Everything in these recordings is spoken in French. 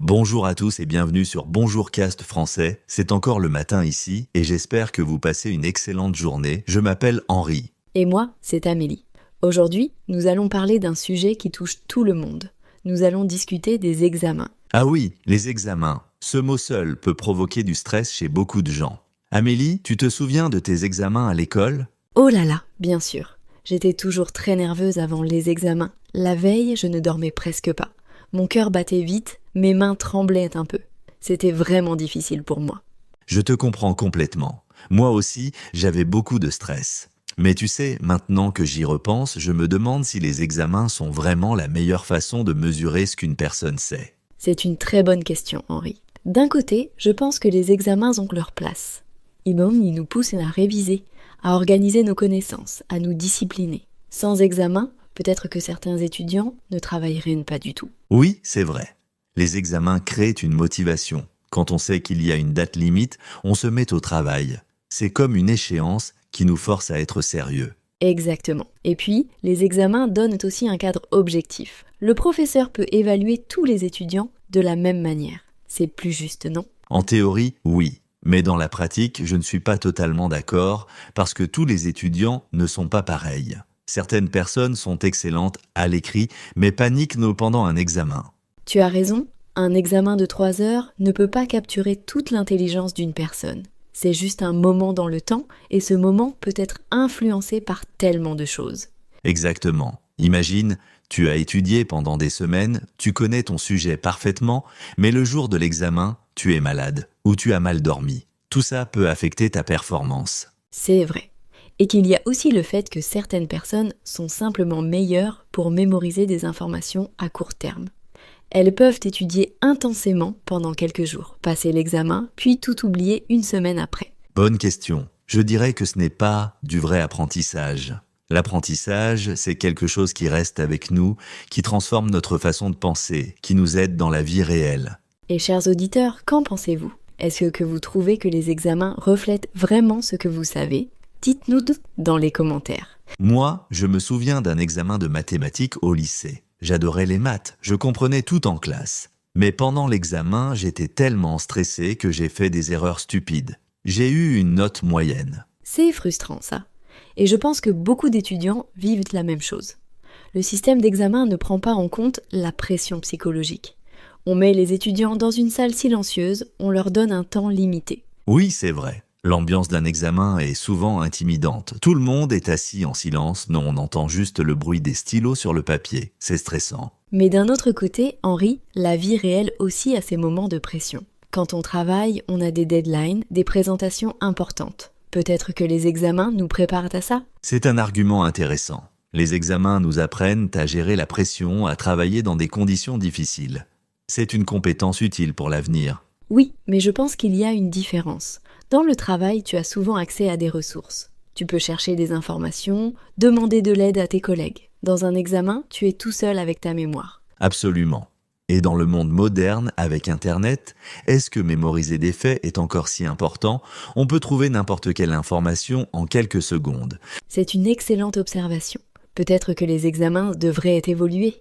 Bonjour à tous et bienvenue sur Bonjour Cast français. C'est encore le matin ici et j'espère que vous passez une excellente journée. Je m'appelle Henri. Et moi, c'est Amélie. Aujourd'hui, nous allons parler d'un sujet qui touche tout le monde. Nous allons discuter des examens. Ah oui, les examens. Ce mot seul peut provoquer du stress chez beaucoup de gens. Amélie, tu te souviens de tes examens à l'école ? Oh là là, bien sûr. J'étais toujours très nerveuse avant les examens. La veille, je ne dormais presque pas. Mon cœur battait vite, mes mains tremblaient un peu. C'était vraiment difficile pour moi. Je te comprends complètement. Moi aussi, j'avais beaucoup de stress. Mais tu sais, maintenant que j'y repense, je me demande si les examens sont vraiment la meilleure façon de mesurer ce qu'une personne sait. C'est une très bonne question, Henri. D'un côté, je pense que les examens ont leur place. Ils nous poussent à réviser, à organiser nos connaissances, à nous discipliner. Sans examen, peut-être que certains étudiants ne travailleraient pas du tout. Oui, c'est vrai. Les examens créent une motivation. Quand on sait qu'il y a une date limite, on se met au travail. C'est comme une échéance qui nous force à être sérieux. Exactement. Et puis, les examens donnent aussi un cadre objectif. Le professeur peut évaluer tous les étudiants de la même manière. C'est plus juste, non ? En théorie, oui. Mais dans la pratique, je ne suis pas totalement d'accord parce que tous les étudiants ne sont pas pareils. Certaines personnes sont excellentes à l'écrit, mais paniquent pendant un examen. Tu as raison, un examen de 3 heures ne peut pas capturer toute l'intelligence d'une personne. C'est juste un moment dans le temps, et ce moment peut être influencé par tellement de choses. Exactement. Imagine, tu as étudié pendant des semaines, tu connais ton sujet parfaitement, mais le jour de l'examen, tu es malade ou tu as mal dormi. Tout ça peut affecter ta performance. C'est vrai. Et qu'il y a aussi le fait que certaines personnes sont simplement meilleures pour mémoriser des informations à court terme. Elles peuvent étudier intensément pendant quelques jours, passer l'examen, puis tout oublier une semaine après. Bonne question. Je dirais que ce n'est pas du vrai apprentissage. L'apprentissage, c'est quelque chose qui reste avec nous, qui transforme notre façon de penser, qui nous aide dans la vie réelle. Et chers auditeurs, qu'en pensez-vous ? Est-ce que vous trouvez que les examens reflètent vraiment ce que vous savez ? Dites-nous dans les commentaires. Moi, je me souviens d'un examen de mathématiques au lycée. J'adorais les maths, je comprenais tout en classe. Mais pendant l'examen, j'étais tellement stressé que j'ai fait des erreurs stupides. J'ai eu une note moyenne. C'est frustrant ça. Et je pense que beaucoup d'étudiants vivent la même chose. Le système d'examen ne prend pas en compte la pression psychologique. On met les étudiants dans une salle silencieuse, on leur donne un temps limité. Oui, c'est vrai. L'ambiance d'un examen est souvent intimidante. Tout le monde est assis en silence, on entend juste le bruit des stylos sur le papier. C'est stressant. Mais d'un autre côté, Henri, la vie réelle aussi a ses moments de pression. Quand on travaille, on a des deadlines, des présentations importantes. Peut-être que les examens nous préparent à ça ? C'est un argument intéressant. Les examens nous apprennent à gérer la pression, à travailler dans des conditions difficiles. C'est une compétence utile pour l'avenir. Oui, mais je pense qu'il y a une différence. Dans le travail, tu as souvent accès à des ressources. Tu peux chercher des informations, demander de l'aide à tes collègues. Dans un examen, tu es tout seul avec ta mémoire. Absolument. Et dans le monde moderne, avec Internet, est-ce que mémoriser des faits est encore si important ? On peut trouver n'importe quelle information en quelques secondes. C'est une excellente observation. Peut-être que les examens devraient évoluer.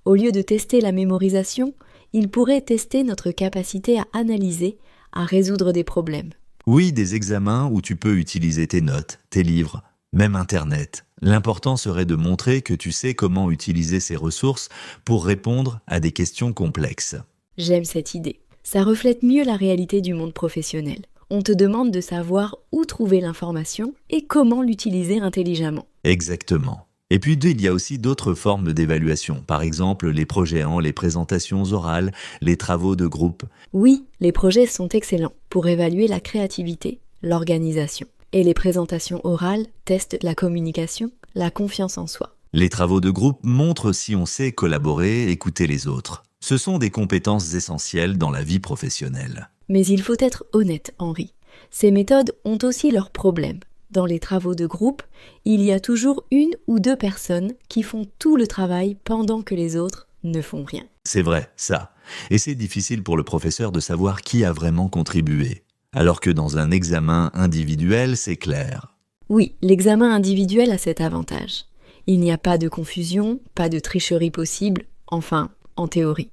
Au lieu de tester la mémorisation, ils pourraient tester notre capacité à analyser, à résoudre des problèmes. Oui, des examens où tu peux utiliser tes notes, tes livres, même Internet. L'important serait de montrer que tu sais comment utiliser ces ressources pour répondre à des questions complexes. J'aime cette idée. Ça reflète mieux la réalité du monde professionnel. On te demande de savoir où trouver l'information et comment l'utiliser intelligemment. Exactement. Et puis il y a aussi d'autres formes d'évaluation, par exemple les projets, les présentations orales, les travaux de groupe. Oui, les projets sont excellents pour évaluer la créativité, l'organisation. Et les présentations orales testent la communication, la confiance en soi. Les travaux de groupe montrent si on sait collaborer, écouter les autres. Ce sont des compétences essentielles dans la vie professionnelle. Mais il faut être honnête, Henri. Ces méthodes ont aussi leurs problèmes. Dans les travaux de groupe, il y a toujours 1 ou 2 personnes qui font tout le travail pendant que les autres ne font rien. C'est vrai, ça. Et c'est difficile pour le professeur de savoir qui a vraiment contribué. Alors que dans un examen individuel, c'est clair. Oui, l'examen individuel a cet avantage. Il n'y a pas de confusion, pas de tricherie possible, enfin, en théorie.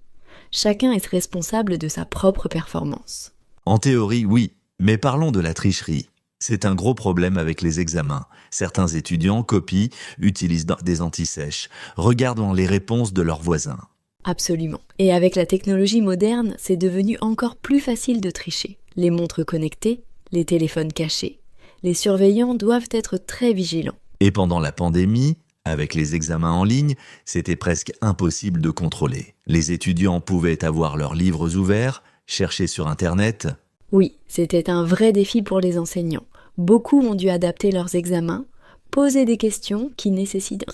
Chacun est responsable de sa propre performance. En théorie, oui, mais parlons de la tricherie. C'est un gros problème avec les examens. Certains étudiants copient, utilisent des antisèches, regardent les réponses de leurs voisins. Absolument. Et avec la technologie moderne, c'est devenu encore plus facile de tricher. Les montres connectées, les téléphones cachés. Les surveillants doivent être très vigilants. Et pendant la pandémie, avec les examens en ligne, c'était presque impossible de contrôler. Les étudiants pouvaient avoir leurs livres ouverts, chercher sur Internet. Oui, c'était un vrai défi pour les enseignants. Beaucoup ont dû adapter leurs examens, poser des questions qui nécessitent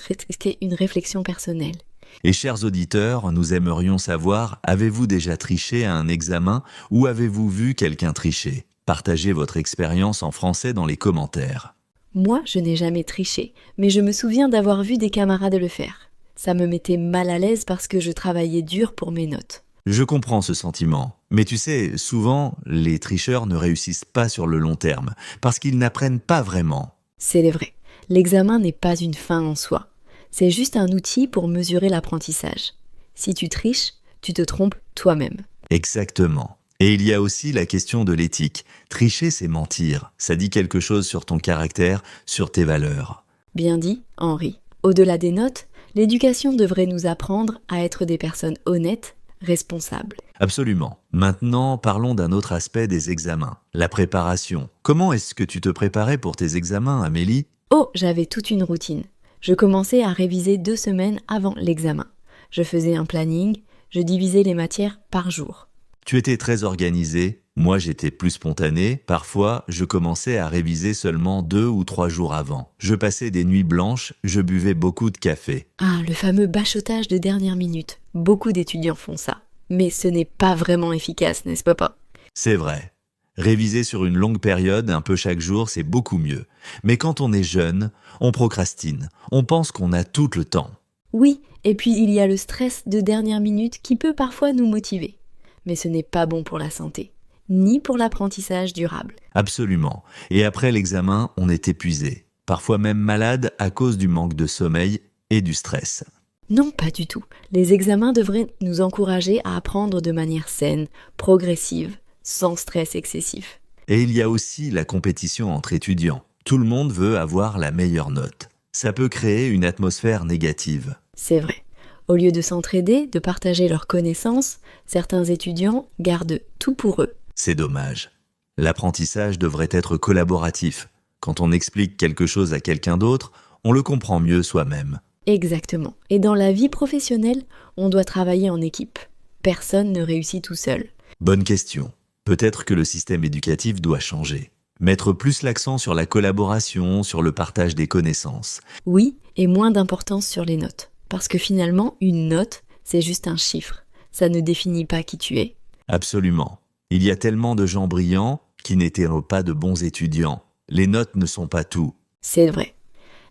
une réflexion personnelle. Et chers auditeurs, nous aimerions savoir, avez-vous déjà triché à un examen ou avez-vous vu quelqu'un tricher? Partagez votre expérience en français dans les commentaires. Moi, je n'ai jamais triché, mais je me souviens d'avoir vu des camarades le faire. Ça me mettait mal à l'aise parce que je travaillais dur pour mes notes. Je comprends ce sentiment, mais tu sais, souvent, les tricheurs ne réussissent pas sur le long terme, parce qu'ils n'apprennent pas vraiment. C'est vrai, l'examen n'est pas une fin en soi. C'est juste un outil pour mesurer l'apprentissage. Si tu triches, tu te trompes toi-même. Exactement. Et il y a aussi la question de l'éthique. Tricher, c'est mentir. Ça dit quelque chose sur ton caractère, sur tes valeurs. Bien dit, Henri. Au-delà des notes, l'éducation devrait nous apprendre à être des personnes honnêtes, responsables. Absolument. Maintenant, parlons d'un autre aspect des examens, la préparation. Comment est-ce que tu te préparais pour tes examens, Amélie? Oh, j'avais toute une routine. Je commençais à réviser 2 semaines avant l'examen. Je faisais un planning, je divisais les matières par jour. Tu étais très organisée, moi j'étais plus spontané. Parfois, je commençais à réviser seulement 2 ou 3 jours avant. Je passais des nuits blanches, je buvais beaucoup de café. Ah, le fameux bachotage de dernière minute. Beaucoup d'étudiants font ça. Mais ce n'est pas vraiment efficace, n'est-ce pas? C'est vrai. Réviser sur une longue période, un peu chaque jour, c'est beaucoup mieux. Mais quand on est jeune, on procrastine. On pense qu'on a tout le temps. Oui, et puis il y a le stress de dernière minute qui peut parfois nous motiver. Mais ce n'est pas bon pour la santé, ni pour l'apprentissage durable. Absolument. Et après l'examen, on est épuisé. Parfois même malade à cause du manque de sommeil et du stress. Non, pas du tout. Les examens devraient nous encourager à apprendre de manière saine, progressive, sans stress excessif. Et il y a aussi la compétition entre étudiants. Tout le monde veut avoir la meilleure note. Ça peut créer une atmosphère négative. C'est vrai. Au lieu de s'entraider, de partager leurs connaissances, certains étudiants gardent tout pour eux. C'est dommage. L'apprentissage devrait être collaboratif. Quand on explique quelque chose à quelqu'un d'autre, on le comprend mieux soi-même. Exactement. Et dans la vie professionnelle, on doit travailler en équipe. Personne ne réussit tout seul. Bonne question. Peut-être que le système éducatif doit changer. Mettre plus l'accent sur la collaboration, sur le partage des connaissances. Oui, et moins d'importance sur les notes. Parce que finalement, une note, c'est juste un chiffre. Ça ne définit pas qui tu es. Absolument. Il y a tellement de gens brillants qui n'étaient pas de bons étudiants. Les notes ne sont pas tout. C'est vrai.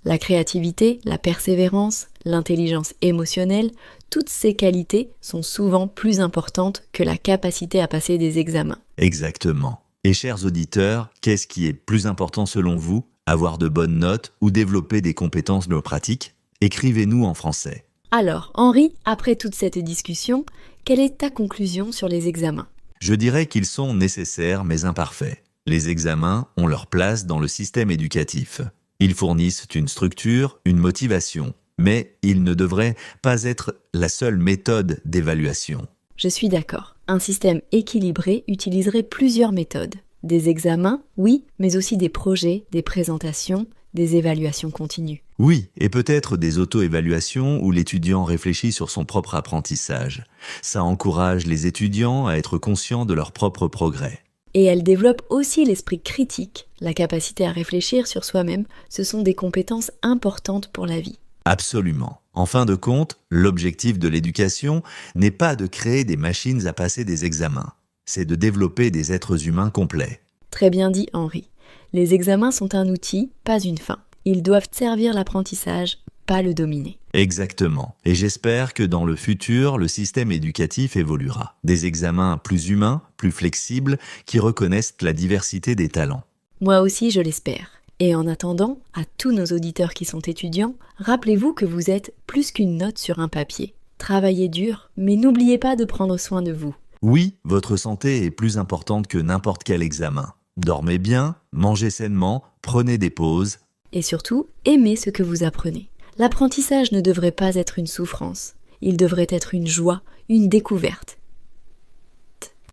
La créativité, la persévérance, l'intelligence émotionnelle, toutes ces qualités sont souvent plus importantes que la capacité à passer des examens. Exactement. Et chers auditeurs, qu'est-ce qui est plus important selon vous? Avoir de bonnes notes ou développer des compétences pratiques? Écrivez-nous en français. Alors, Henri, après toute cette discussion, quelle est ta conclusion sur les examens? Je dirais qu'ils sont nécessaires mais imparfaits. Les examens ont leur place dans le système éducatif. Ils fournissent une structure, une motivation, mais ils ne devraient pas être la seule méthode d'évaluation. Je suis d'accord. Un système équilibré utiliserait plusieurs méthodes. Des examens, oui, mais aussi des projets, des présentations, des évaluations continues. Oui, et peut-être des auto-évaluations où l'étudiant réfléchit sur son propre apprentissage. Ça encourage les étudiants à être conscients de leur propre progrès. Et elle développe aussi l'esprit critique, la capacité à réfléchir sur soi-même. Ce sont des compétences importantes pour la vie. Absolument. En fin de compte, l'objectif de l'éducation n'est pas de créer des machines à passer des examens. C'est de développer des êtres humains complets. Très bien dit, Henri. Les examens sont un outil, pas une fin. Ils doivent servir l'apprentissage, pas le dominer. Exactement. Et j'espère que dans le futur, le système éducatif évoluera. Des examens plus humains, plus flexibles, qui reconnaissent la diversité des talents. Moi aussi, je l'espère. Et en attendant, à tous nos auditeurs qui sont étudiants, rappelez-vous que vous êtes plus qu'une note sur un papier. Travaillez dur, mais n'oubliez pas de prendre soin de vous. Oui, votre santé est plus importante que n'importe quel examen. Dormez bien, mangez sainement, prenez des pauses. Et surtout, aimez ce que vous apprenez. L'apprentissage ne devrait pas être une souffrance. Il devrait être une joie, une découverte.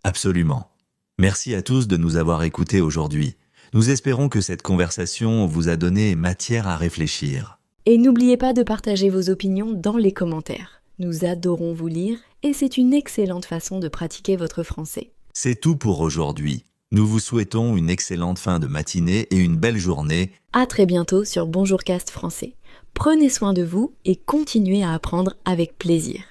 Absolument. Merci à tous de nous avoir écoutés aujourd'hui. Nous espérons que cette conversation vous a donné matière à réfléchir. Et n'oubliez pas de partager vos opinions dans les commentaires. Nous adorons vous lire et c'est une excellente façon de pratiquer votre français. C'est tout pour aujourd'hui. Nous vous souhaitons une excellente fin de matinée et une belle journée. À très bientôt sur Bonjour Cast Français. Prenez soin de vous et continuez à apprendre avec plaisir.